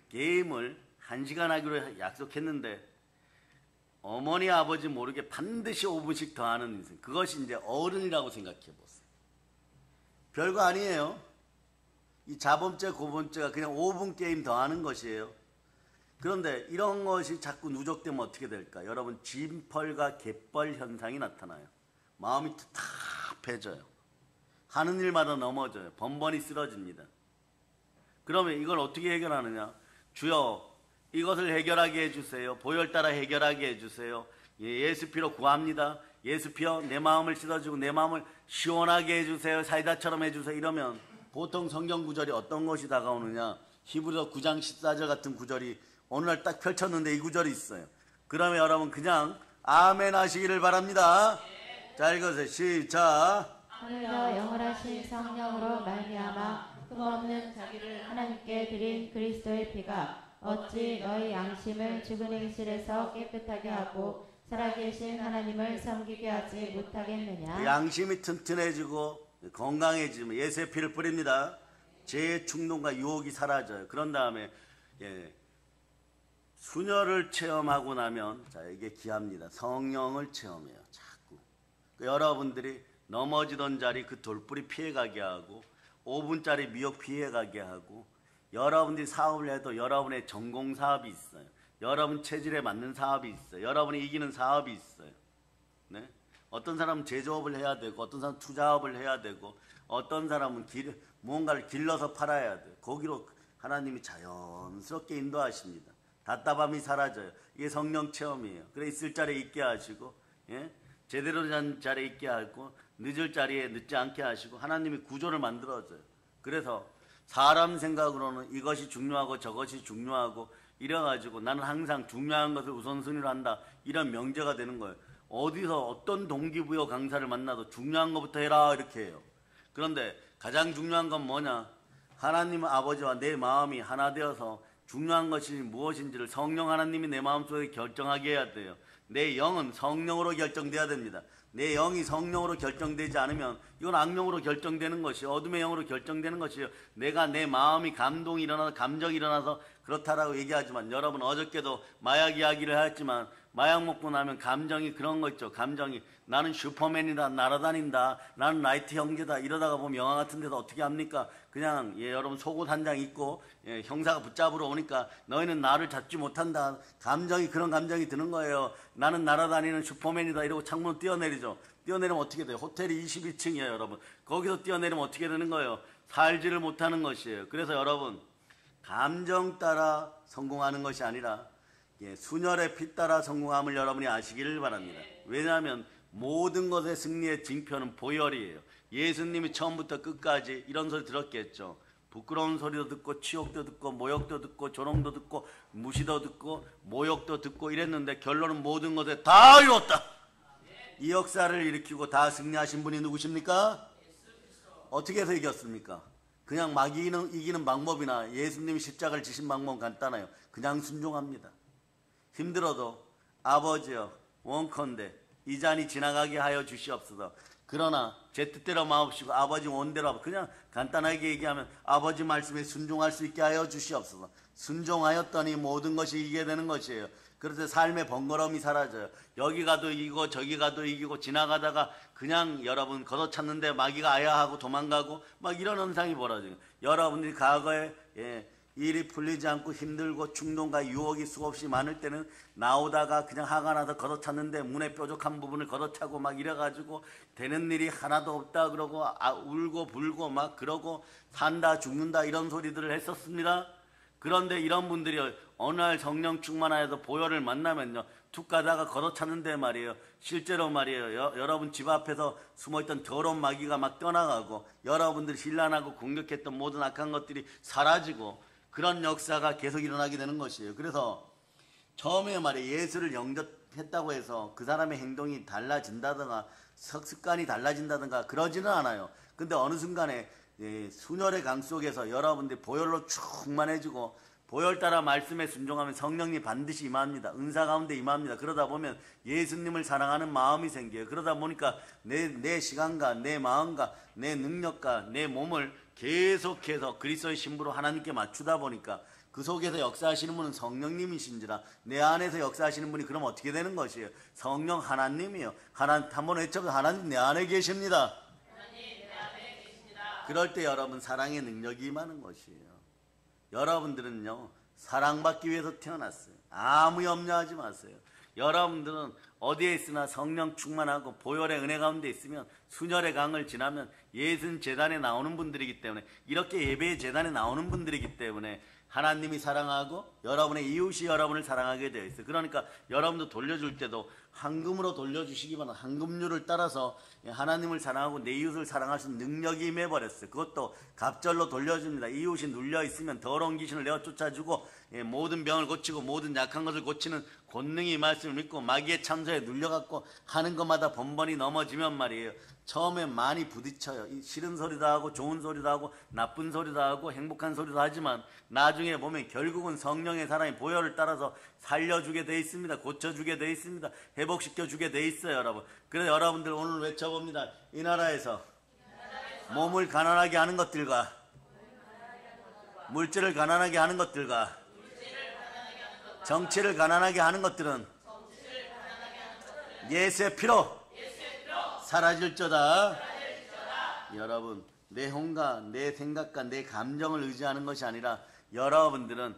게임을 1시간 하기로 약속했는데 어머니 아버지 모르게 반드시 5분씩 더 하는 인생, 그것이 이제 어른이라고 생각해 보세요. 별거 아니에요. 이 자범죄 고범죄가 그냥 5분 게임 더 하는 것이에요. 그런데 이런 것이 자꾸 누적되면 어떻게 될까? 여러분, 진펄과 갯벌 현상이 나타나요. 마음이 답답해져요. 하는 일마다 넘어져요. 번번이 쓰러집니다. 그러면 이걸 어떻게 해결하느냐? 주여, 이것을 해결하게 해주세요. 보혈 따라 해결하게 해주세요. 예수 피로 구합니다. 예수 피여 내 마음을 씻어주고 내 마음을 시원하게 해주세요. 사이다처럼 해주세요. 이러면 보통 성경 구절이 어떤 것이 다가오느냐? 히브리서 9장 14절 같은 구절이 오늘날 딱 펼쳤는데 이 구절이 있어요. 그러면 여러분 그냥 아멘 하시기를 바랍니다. 자, 읽어주세요. 시작. 하늘로 영원하신 성령으로 말미암아 흠없는 자기를 하나님께 드린 그리스도의 피가 어찌 너희 양심을 죽은 행실에서 깨끗하게 하고 살아계신 하나님을 섬기게 하지 못하겠느냐. 양심이 튼튼해지고 건강해지면 예수의 피를 뿌립니다. 죄의 충동과 유혹이 사라져요. 그런 다음에 수녀를 체험하고 나면, 자, 이게 귀합니다. 성령을 체험해요. 자꾸 여러분들이 넘어지던 자리 그 돌뿌리 피해가게 하고 5분짜리 미역 피해가게 하고, 여러분들이 사업을 해도 여러분의 전공 사업이 있어요. 여러분 체질에 맞는 사업이 있어요. 여러분이 이기는 사업이 있어요. 네? 어떤 사람은 제조업을 해야 되고 어떤 사람은 투자업을 해야 되고 어떤 사람은 무언가를 길러서 팔아야 돼요. 거기로 하나님이 자연스럽게 인도하십니다. 답답함이 사라져요. 이게 성령 체험이에요. 그래, 있을 자리에 있게 하시고, 제대로 된 자리에 있게 하고, 늦을 자리에 늦지 않게 하시고, 하나님이 구조를 만들어줘요. 그래서 사람 생각으로는 이것이 중요하고 저것이 중요하고 이래가지고 나는 항상 중요한 것을 우선순위로 한다, 이런 명제가 되는 거예요. 어디서 어떤 동기부여 강사를 만나도 중요한 것부터 해라 이렇게 해요. 그런데 가장 중요한 건 뭐냐? 하나님 아버지와 내 마음이 하나 되어서 중요한 것이 무엇인지를 성령 하나님이 내 마음속에 결정하게 해야 돼요. 내 영은 성령으로 결정돼야 됩니다. 내 영이 성령으로 결정되지 않으면 이건 악령으로 결정되는 것이요, 어둠의 영으로 결정되는 것이요. 내가 내 마음이 감동이 일어나서 감정이 일어나서 그렇다라고 얘기하지만, 여러분 어저께도 마약 이야기를 하였지만 마약 먹고 나면 감정이 그런 거 있죠. 감정이 나는 슈퍼맨이다, 날아다닌다, 나는 라이트 형제다 이러다가 보면 영화 같은 데서 어떻게 합니까? 그냥 여러분 속옷 한 장 입고 형사가 붙잡으러 오니까 너희는 나를 잡지 못한다. 감정이 그런 감정이 드는 거예요. 나는 날아다니는 슈퍼맨이다 이러고 창문 뛰어내리죠. 뛰어내리면 어떻게 돼요? 호텔이 22층이에요 여러분. 거기서 뛰어내리면 어떻게 되는 거예요? 살지를 못하는 것이에요. 그래서 여러분 감정 따라 성공하는 것이 아니라 순혈의 피 따라 성공함을 여러분이 아시기를 바랍니다. 왜냐하면 모든 것의 승리의 징표는 보혈이에요. 예수님이 처음부터 끝까지 이런 소리 들었겠죠. 부끄러운 소리도 듣고 치욕도 듣고 모욕도 듣고 조롱도 듣고 무시도 듣고 모욕도 듣고 이랬는데 결론은 모든 것에 다 이뤘다. 이 역사를 일으키고 다 승리하신 분이 누구십니까? 어떻게 해서 이겼습니까? 그냥 막 이기는 방법이나 예수님이 십자가를 지신 방법은 간단해요. 그냥 순종합니다. 힘들어도 아버지여 원컨대 이 잔이 지나가게 하여 주시옵소서. 그러나 제 뜻대로 마옵시고 아버지 원대로 그냥 간단하게 얘기하면 아버지 말씀에 순종할 수 있게 하여 주시옵소서. 순종하였더니 모든 것이 이기게 되는 것이에요. 그래서 삶의 번거로움이 사라져요. 여기 가도 이기고 저기 가도 이기고 지나가다가 그냥 여러분 걷어찼는데 마귀가 아야하고 도망가고 막 이런 현상이 벌어져요. 여러분들이 과거에 일이 풀리지 않고 힘들고 충동과 유혹이 수없이 많을 때는 나오다가 그냥 화가 나서 걷어찼는데 문의 뾰족한 부분을 걷어차고 막 이래가지고 되는 일이 하나도 없다 그러고 울고 불고 막 그러고 산다 죽는다 이런 소리들을 했었습니다. 그런데 이런 분들이 어느 날 성령 충만하여서 보혈을 만나면요 툭 가다가 걷어찼는데 말이에요. 실제로 말이에요. 여러분 집 앞에서 숨어있던 더러운 마귀가 막 떠나가고 여러분들이 신란하고 공격했던 모든 악한 것들이 사라지고 그런 역사가 계속 일어나게 되는 것이에요. 그래서 처음에 말이에요. 예수를 영접했다고 해서 그 사람의 행동이 달라진다든가 습관이 달라진다든가 그러지는 않아요. 근데 어느 순간에 순혈의 강 속에서 여러분들이 보혈로 충만해지고 보혈 따라 말씀에 순종하면 성령이 반드시 임합니다. 은사 가운데 임합니다. 그러다 보면 예수님을 사랑하는 마음이 생겨요. 그러다 보니까 내 시간과 내 마음과 내 능력과 내 몸을 계속해서 그리스도의 신부로 하나님께 맞추다 보니까 그 속에서 역사하시는 분은 성령님이신지라 내 안에서 역사하시는 분이 그럼 어떻게 되는 것이에요? 성령 하나님이요. 한번 외쳐서 하나님 내 안에 계십니다. 그럴 때 여러분 사랑의 능력이 임하는 것이에요. 여러분들은요 사랑받기 위해서 태어났어요. 아무 염려하지 마세요. 여러분들은 어디에 있으나 성령 충만하고 보혈의 은혜 가운데 있으면 순혈의 강을 지나면 예수 제단에 나오는 분들이기 때문에 이렇게 예배의 제단에 나오는 분들이기 때문에 하나님이 사랑하고 여러분의 이웃이 여러분을 사랑하게 되어 있어요. 그러니까 여러분도 돌려줄 때도 황금으로 돌려주시기 바랍니다. 황금률을 따라서 하나님을 사랑하고 내 이웃을 사랑할 수 있는 능력이 임해버렸어요. 그것도 갑절로 돌려줍니다. 이웃이 눌려있으면 더러운 귀신을 내어 쫓아주고 모든 병을 고치고 모든 약한 것을 고치는 권능이 이 말씀을 믿고 마귀의 참소에 눌려갖고 하는 것마다 번번이 넘어지면 말이에요. 처음에 많이 부딪혀요. 싫은 소리도 하고 좋은 소리도 하고 나쁜 소리도 하고 행복한 소리도 하지만 나중에 보면 결국은 성령의 사랑이 보혈을 따라서 살려주게 돼 있습니다. 고쳐주게 돼 있습니다. 회복시켜주게 돼 있어요 여러분. 그래서 여러분들 오늘 외쳐봅니다. 이 나라에서 몸을 가난하게 하는 것들과 물질을 가난하게 하는 것들과 정치를 가난하게 하는 것들은 예수의 피로 사라질저다. 여러분 내 혼과 내 생각과 내 감정을 의지하는 것이 아니라 여러분들은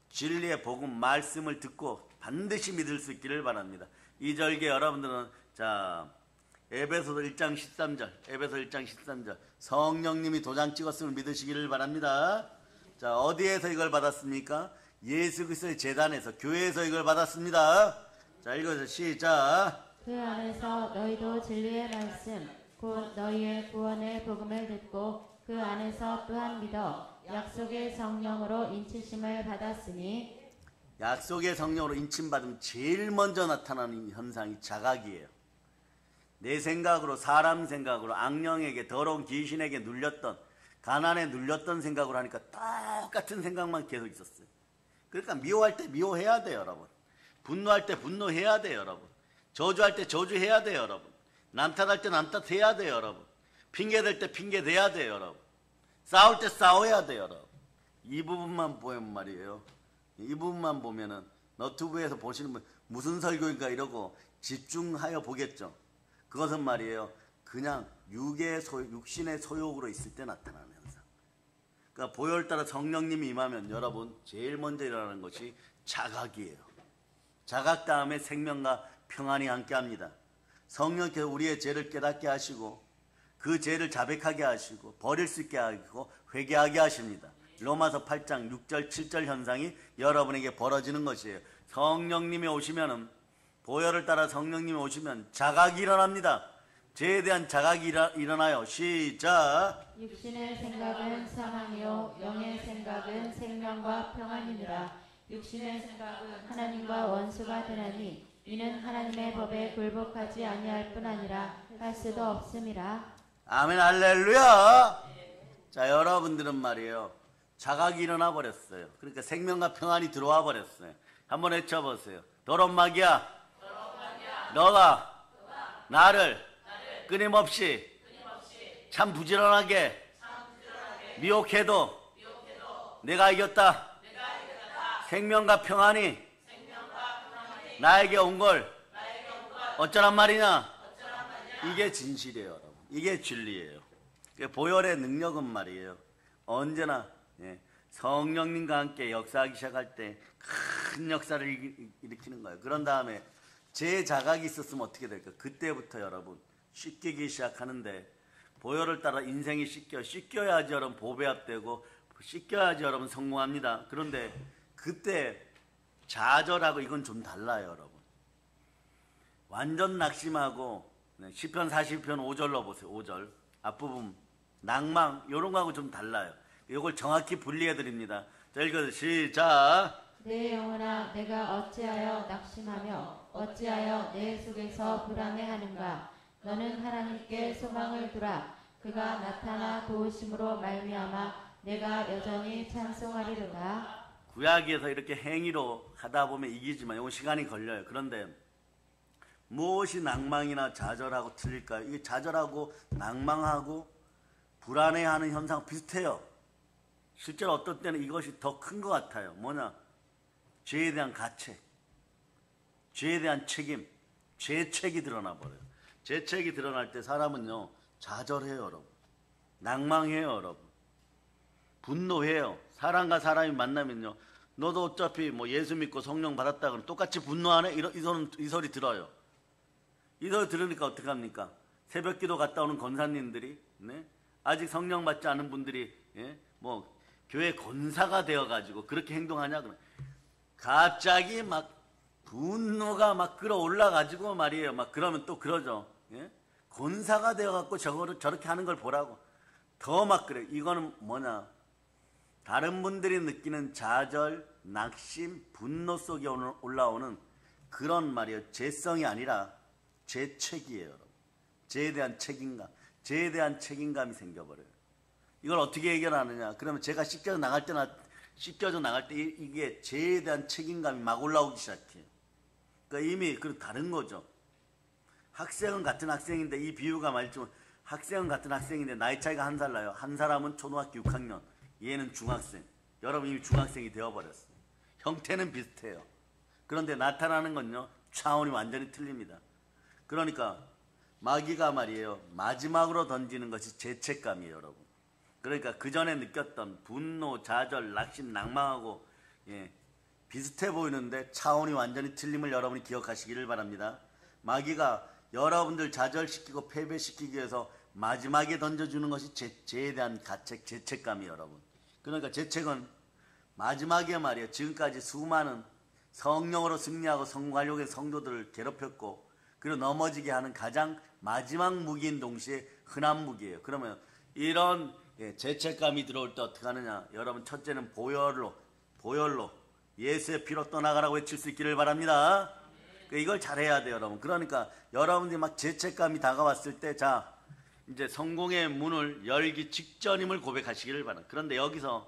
진리의 복음 말씀을 듣고 반드시 믿을 수 있기를 바랍니다. 이 절기에 여러분들은 자 에베소서 1장 13절 에베소 1장 13절 성령님이 도장 찍었음을 믿으시기를 바랍니다. 자 어디에서 이걸 받았습니까? 예수 그리스도의 제단에서 교회에서 이걸 받았습니다. 자 읽어서 시작. 그 안에서 너희도 진리의 말씀 곧 너희의 구원의 복음을 듣고 그 안에서 또한 믿어 약속의 성령으로 인치심을 받았으니 약속의 성령으로 인침받으면 제일 먼저 나타나는 현상이 자각이에요. 내 생각으로 사람 생각으로 악령에게 더러운 귀신에게 눌렸던 가난에 눌렸던 생각으로 하니까 똑같은 생각만 계속 있었어요. 그러니까 미워할 때 미워해야 돼요 여러분. 분노할 때 분노해야 돼요 여러분. 저주할 때 저주해야 돼요 여러분. 남 탓할 때 남 탓해야 돼요 여러분. 핑계댈 때 핑계대야 돼요 여러분. 싸울 때 싸워야 돼요 여러분. 이 부분만 보면 말이에요. 이 부분만 보면은 너튜브에서 보시는 분 무슨 설교인가 이러고 집중하여 보겠죠. 그것은 말이에요. 그냥 육신의 소욕으로 있을 때 나타나는 현상. 그러니까 보혈 따라 성령님이 임하면 여러분 제일 먼저 일어나는 것이 자각이에요. 자각 다음에 생명과 평안이 함께합니다. 성령께서 우리의 죄를 깨닫게 하시고 그 죄를 자백하게 하시고 버릴 수 있게 하고 회개하게 하십니다. 로마서 8장 6절 7절 현상이 여러분에게 벌어지는 것이에요. 성령님이 오시면은 보혈을 따라 성령님이 오시면 자각이 일어납니다. 죄에 대한 자각이 일어나요. 시작. 육신의 생각은 사망이요 영의 생각은 생명과 평안이니라. 육신의 생각은 하나님과 원수가 되나니 이는 하나님의 법에 굴복하지 아니할 뿐 아니라 할 수도 없음이라. 아멘 할렐루야. 자, 여러분들은 말이에요. 자각이 일어나 버렸어요. 그러니까 생명과 평안이 들어와 버렸어요. 한번 외쳐보세요. 도론마귀야, 너가 나를 끊임없이 참 부지런하게 미혹해도 내가 이겼다. 생명과 평안이 나에게 온 걸 어쩌란 말이냐. 이게 진실이에요, 여러분. 이게 진리예요. 보혈의 능력은 말이에요. 언제나 성령님과 함께 역사하기 시작할 때 큰 역사를 일으키는 거예요. 그런 다음에 제 자각이 있었으면 어떻게 될까? 그때부터 여러분 씻기기 시작하는데 보혈을 따라 인생이 씻겨야지 여러분 보배합되고 씻겨야지 여러분 성공합니다. 그런데 그때 좌절하고 이건 좀 달라요, 여러분. 완전 낙심하고 시편 40편 5절로 보세요. 5절 앞부분 낭망 이런 거하고 좀 달라요. 이걸 정확히 분리해 드립니다. 자, 읽어서 시작. 내 영혼아 내가 어찌하여 낙심하며 어찌하여 내 속에서 불안해하는가. 너는 하나님께 소망을 두라. 그가 나타나 도우심으로 말미암아 내가 여전히 찬송하리로다. 구약에서 이렇게 행위로 하다 보면 이기지만 이건 시간이 걸려요. 그런데 무엇이 낭망이나 좌절하고 틀릴까요? 이게 좌절하고 낭망하고 불안해하는 현상 비슷해요. 실제로 어떤 때는 이것이 더 큰 것 같아요. 뭐냐? 죄에 대한 가책, 죄에 대한 책임, 죄책이 드러나 버려요. 죄책이 드러날 때 사람은요 좌절해요, 여러분. 낭망해요, 여러분. 분노해요. 사람과 사람이 만나면요, 너도 어차피 뭐 예수 믿고 성령 받았다 그러면 똑같이 분노하네? 이 소리 들어요. 이 소리 들으니까 어떡합니까? 새벽기도 갔다 오는 권사님들이 아직 성령 받지 않은 분들이 뭐 교회 권사가 되어가지고 그렇게 행동하냐 그래. 갑자기 막 분노가 막 끌어올라가지고 말이에요. 막 그러면 또 그러죠. 권사가 되어갖고 저렇게 하는 걸 보라고 더 막 그래. 이거는 뭐냐? 다른 분들이 느끼는 좌절, 낙심, 분노 속에 올라오는 그런 말이에요. 죄성이 아니라 죄책이에요, 여러분. 죄에 대한 책임감, 죄에 대한 책임감이 생겨버려요. 이걸 어떻게 해결하느냐? 그러면 제가 씻겨져 나갈 때 이게 죄에 대한 책임감이 막 올라오기 시작해요. 그러니까 이미 다른 거죠. 학생은 같은 학생인데 이 비유가 말이지만 학생은 같은 학생인데 나이 차이가 한 살 나요. 한 사람은 초등학교 6학년, 얘는 중학생. 여러분 이미 중학생이 되어버렸어요. 형태는 비슷해요. 그런데 나타나는 건요 차원이 완전히 틀립니다. 그러니까 마귀가 말이에요 마지막으로 던지는 것이 죄책감이에요, 여러분. 그러니까 그 전에 느꼈던 분노, 좌절, 낙심, 낭망하고 비슷해 보이는데 차원이 완전히 틀림을 여러분이 기억하시기를 바랍니다. 마귀가 여러분들 좌절시키고 패배시키기 위해서 마지막에 던져주는 것이 죄에 대한 가책, 죄책감이에요, 여러분. 그러니까 죄책은 마지막에 말이에요 지금까지 수많은 성령으로 승리하고 성공하려고 해서 성도들을 괴롭혔고 그리고 넘어지게 하는 가장 마지막 무기인 동시에 흔한 무기예요. 그러면 이런 죄책감이 들어올 때 어떻게 하느냐? 여러분 첫째는 보혈로 예수의 피로 떠나가라고 외칠 수 있기를 바랍니다. 이걸 잘해야 돼요, 여러분. 그러니까 여러분들이 막 죄책감이 다가왔을 때 자 이제 성공의 문을 열기 직전임을 고백하시기를 바랍니다. 그런데 여기서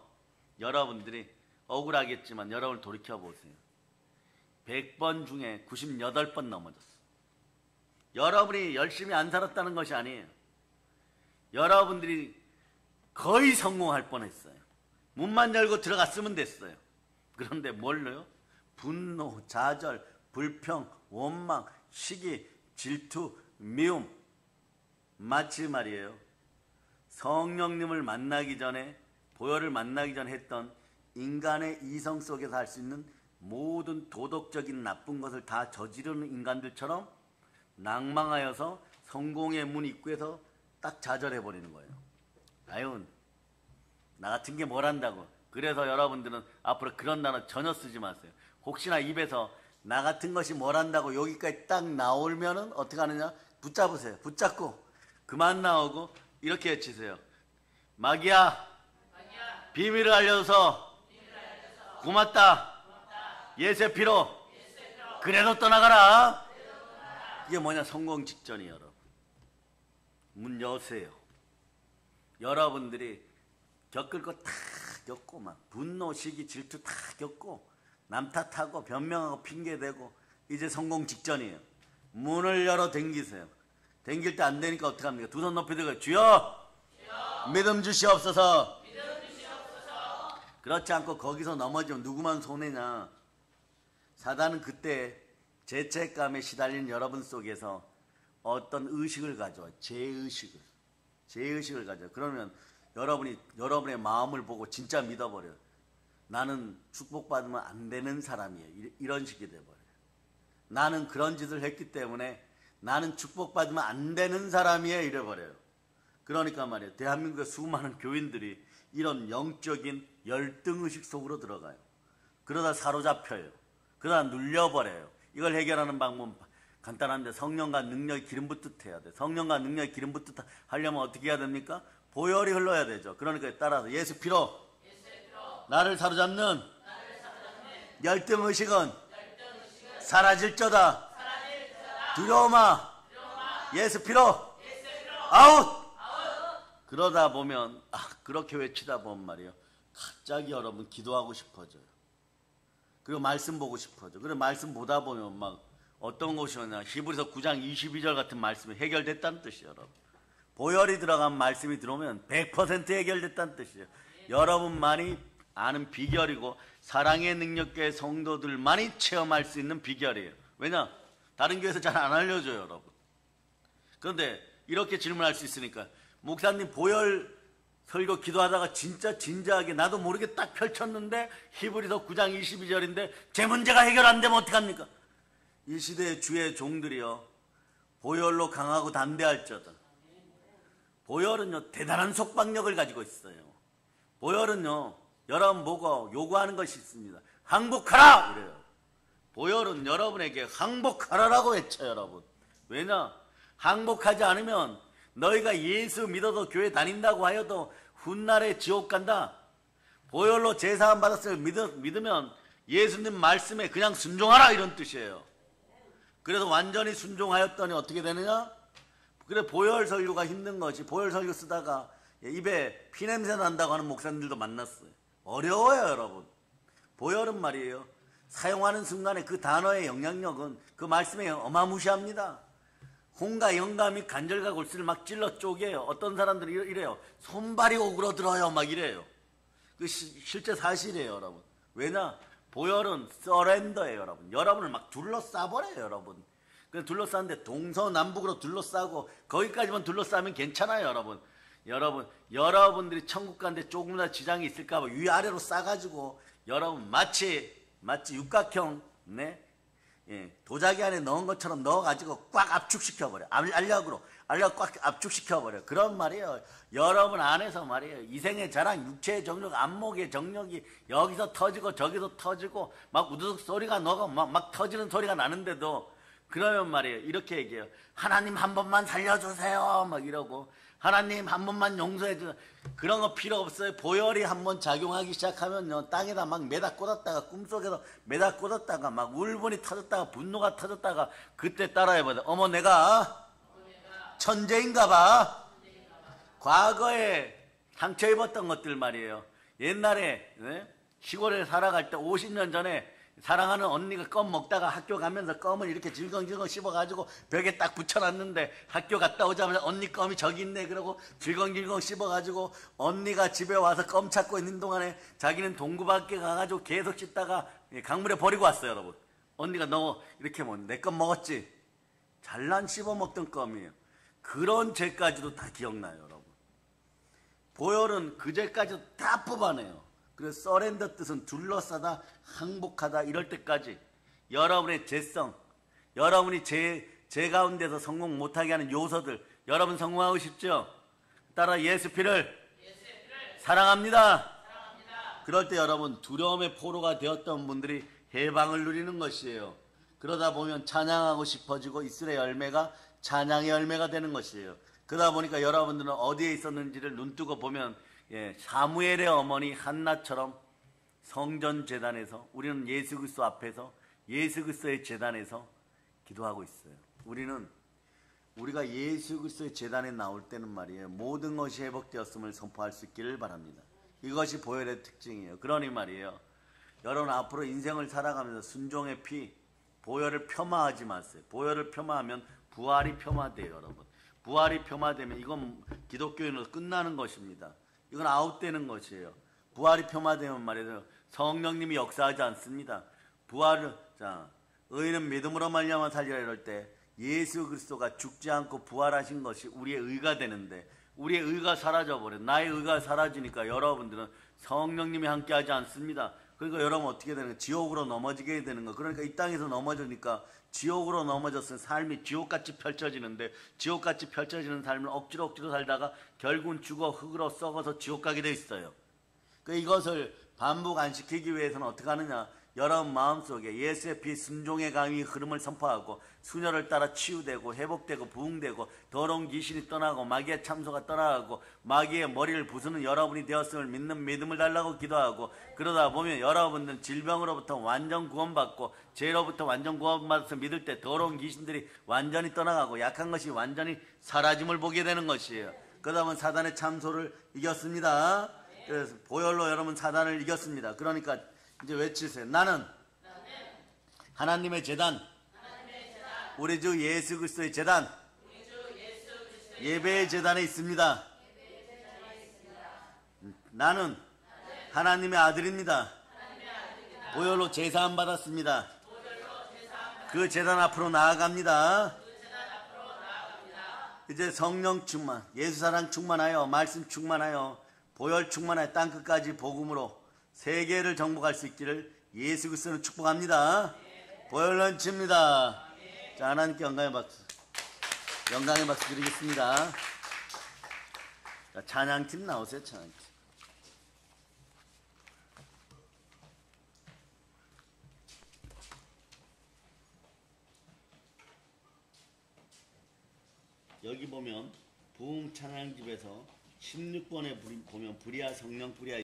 여러분들이 억울하겠지만 여러분을 돌이켜보세요. 100번 중에 98번 넘어졌어요. 여러분이 열심히 안 살았다는 것이 아니에요. 여러분들이 거의 성공할 뻔했어요. 문만 열고 들어갔으면 됐어요. 그런데 뭘로요? 분노, 좌절, 불평, 원망, 시기, 질투, 미움. 마치 말이에요. 성령님을 만나기 전에, 보혈을 만나기 전에 했던 인간의 이성 속에서 할 수 있는 모든 도덕적인 나쁜 것을 다 저지르는 인간들처럼 낭망하여서 성공의 문 입구에서 딱 좌절해버리는 거예요. 아유, 나 같은 게 뭘 한다고. 그래서 여러분들은 앞으로 그런 단어 전혀 쓰지 마세요. 혹시나 입에서 나 같은 것이 뭘 한다고 여기까지 딱 나오면은 어떻게 하느냐? 붙잡으세요. 붙잡고 그만 나오고 이렇게 외치세요. 마귀야, 비밀을 알려줘서 고맙다. 예수의 피로 그래도 떠나가라. 이게 뭐냐? 성공 직전이에요. 여러분, 문 여세요. 여러분들이 겪을 거 다 겪고 막 분노, 시기, 질투 다 겪고 남 탓하고 변명하고 핑계대고 이제 성공 직전이에요. 문을 열어 댕기세요. 댕길 때 안 되니까 어떻게 합니까? 두 손 높이 들고 주여, 믿음 주시옵소서. 그렇지 않고 거기서 넘어지면 누구만 손해냐? 사단은 그때 죄책감에 시달린 여러분 속에서 어떤 의식을 가져와요. 죄의식을 가져와요. 그러면 여러분의 마음을 보고 진짜 믿어버려요. 나는 축복받으면 안 되는 사람이에요. 이런 식이 돼버려요. 나는 그런 짓을 했기 때문에 나는 축복받으면 안 되는 사람이에요. 이래버려요. 그러니까 말이에요. 대한민국의 수많은 교인들이 이런 영적인 열등의식 속으로 들어가요. 그러다 사로잡혀요. 그러다 눌려버려요. 이걸 해결하는 방법은 간단한데 성령과 능력의 기름 붓듯 해야 돼. 성령과 능력의 기름 붓듯 하려면 어떻게 해야 됩니까? 보혈이 흘러야 되죠. 그러니까 따라서 예수 피로 나를 사로잡는 열등의식은 사라질저다. 두려움아, 예수 피로 아웃. 그러다 보면 그렇게 외치다 보면 말이에요. 갑자기 여러분 기도하고 싶어져요. 그리고 말씀 보고 싶어져요. 그리고 말씀 보다 보면 막 어떤 것이었냐, 히브리서 9장 22절 같은 말씀이 해결됐다는 뜻이에요. 여러분, 보혈이 들어간 말씀이 들어오면 100% 해결됐다는 뜻이에요. 여러분만이 아는 비결이고 사랑의 능력교회 성도들만이 체험할 수 있는 비결이에요. 왜냐? 다른 교회에서 잘 안 알려줘요. 여러분. 그런데 이렇게 질문할 수 있으니까, 목사님 보혈 설교 기도하다가 진짜 진지하게 나도 모르게 딱 펼쳤는데 히브리서 9장 22절인데 제 문제가 해결 안 되면 어떡합니까? 이 시대의 주의 종들이요, 보혈로 강하고 담대할지어다. 보혈은요 대단한 속박력을 가지고 있어요. 보혈은요 여러분 보고 요구하는 것이 있습니다. 항복하라! 이래요. 보혈은 여러분에게 항복하라라고 외쳐요. 여러분, 왜냐? 항복하지 않으면 너희가 예수 믿어도 교회 다닌다고 하여도 훗날에 지옥 간다. 보혈로 제사함 받았을 믿으면 예수님 말씀에 그냥 순종하라, 이런 뜻이에요. 그래서 완전히 순종하였더니 어떻게 되느냐? 그래, 보혈 설교가 힘든 거지. 보혈 설교 쓰다가 입에 피냄새 난다고 하는 목사님들도 만났어요. 어려워요. 여러분, 보혈은 말이에요, 사용하는 순간에 그 단어의 영향력은 그 말씀에 어마무시합니다. 홍과 영감이 간절과 골수를 막 찔러 쪼개요. 어떤 사람들이 이래요. 손발이 오그러들어요. 막 이래요. 그 실제 사실이에요. 여러분, 왜냐? 보혈은 서렌더예요. 여러분, 여러분을 막 둘러싸버려요. 여러분, 그래서 둘러싸는데 동서남북으로 둘러싸고 거기까지만 둘러싸면 괜찮아요. 여러분들이 천국 가는데 조금이나 지장이 있을까봐 위아래로 싸가지고 여러분 마치 육각형 도자기 안에 넣은 것처럼 넣어가지고 꽉 압축시켜버려. 알약으로 꽉 압축시켜버려. 그런 말이에요. 여러분 안에서 말이에요, 이생의 자랑, 육체의 정력, 안목의 정력이 여기서 터지고 저기서 터지고 막 우두둑 소리가 나고 막 터지는 소리가 나는데도, 그러면 말이에요, 이렇게 얘기해요. 하나님 한 번만 살려주세요 막 이러고, 하나님 한 번만 용서해주세요. 그런 거 필요 없어요. 보혈이 한번 작용하기 시작하면요, 땅에다 막 매다 꽂았다가, 꿈속에서 매다 꽂았다가 막 울분이 터졌다가 분노가 터졌다가 그때 따라해봐요. 어머, 내가 천재인가 봐. 과거에 상처 입었던 것들 말이에요. 옛날에 시골에 살아갈 때 50년 전에 사랑하는 언니가 껌 먹다가 학교 가면서 껌을 이렇게 질겅질겅 씹어가지고 벽에 딱 붙여놨는데 학교 갔다 오자마자 언니 껌이 저기 있네 그러고 질겅질겅 씹어가지고 언니가 집에 와서 껌 찾고 있는 동안에 자기는 동구 밖에 가가지고 계속 씹다가 강물에 버리고 왔어요. 여러분, 언니가 너 이렇게 뭐 내 것 먹었지? 잘난 씹어먹던 껌이에요. 그런 죄까지도 다 기억나요, 여러분. 보혈은 그 죄까지도 다 뽑아내요. 그래서 서렌더 뜻은 둘러싸다, 항복하다 이럴 때까지 여러분의 죄성, 여러분이 제 가운데서 성공 못하게 하는 요소들, 여러분 성공하고 싶죠? 따라 예수 피를 사랑합니다. 그럴 때 여러분 두려움의 포로가 되었던 분들이 해방을 누리는 것이에요. 그러다 보면 찬양하고 싶어지고 이슬의 열매가 찬양의 열매가 되는 것이에요. 그러다 보니까 여러분들은 어디에 있었는지를 눈뜨고 보면 사무엘의 어머니 한나처럼 성전 제단에서 우리는 예수 그리스도 앞에서 예수 그리스도의 제단에서 기도하고 있어요. 우리가 예수 그리스도의 제단에 나올 때는 말이에요. 모든 것이 회복되었음을 선포할 수 있기를 바랍니다. 이것이 보혈의 특징이에요. 그러니 말이에요. 여러분 앞으로 인생을 살아가면서 순종의 피, 보혈을 폄하하지 마세요. 보혈을 폄하하면 부활이 폄하돼요, 여러분. 부활이 폄하되면 이건 기독교인으로 끝나는 것입니다. 이건 아웃되는 것이에요. 부활이 폄하되면 말이에요. 성령님이 역사하지 않습니다. 의인은 믿음으로 말미암아 살리라 이럴 때 예수 그리스도가 죽지 않고 부활하신 것이 우리의 의가 되는데 우리의 의가 사라져버려요. 나의 의가 사라지니까 여러분들은 성령님이 함께하지 않습니다. 그러니까 여러분 어떻게 되는 거예요? 지옥으로 넘어지게 되는 거예요. 그러니까 이 땅에서 넘어지니까 지옥으로 넘어졌으면 삶이 지옥같이 펼쳐지는데 지옥같이 펼쳐지는 삶을 억지로 살다가 결국은 죽어 흙으로 썩어서 지옥 가게 돼 있어요. 그러니까 이것을 반복 안 시키기 위해서는 어떻게 하느냐? 여러분 마음속에 예수의 피 순종의 강의 흐름을 선포하고 수녀를 따라 치유되고 회복되고 부흥되고 더러운 귀신이 떠나고 마귀의 참소가 떠나가고 마귀의 머리를 부수는 여러분이 되었음을 믿는 믿음을 달라고 기도하고 그러다 보면 여러분들은 질병으로부터 완전 구원받고 죄로부터 완전 구원받아서 믿을 때 더러운 귀신들이 완전히 떠나가고 약한 것이 완전히 사라짐을 보게 되는 것이에요. 그러다 보면 사단의 참소를 이겼습니다. 그래서 보혈로 여러분 사단을 이겼습니다. 그러니까 이제 외치세요. 나는 하나님의 제단, 우리 주 예수 그리스도의 제단, 예배의 제단에 있습니다. 나는 하나님의 아들입니다. 보혈로 제사함 받았습니다. 그 제단 앞으로 나아갑니다. 이제 성령 충만, 예수 사랑 충만하여, 말씀 충만하여, 보혈 충만하여 땅끝까지 복음으로 세계를 정복할 수 있기를 예수 그리스도는 축복합니다. 보혈 넘칩니다. 자, 하나님께 영광의 박수 드리겠습니다. 자, 찬양팀 나오세요. 찬양팀. 여기 보면 부흥 찬양집에서 16번에 보면 브리아 성령 브리아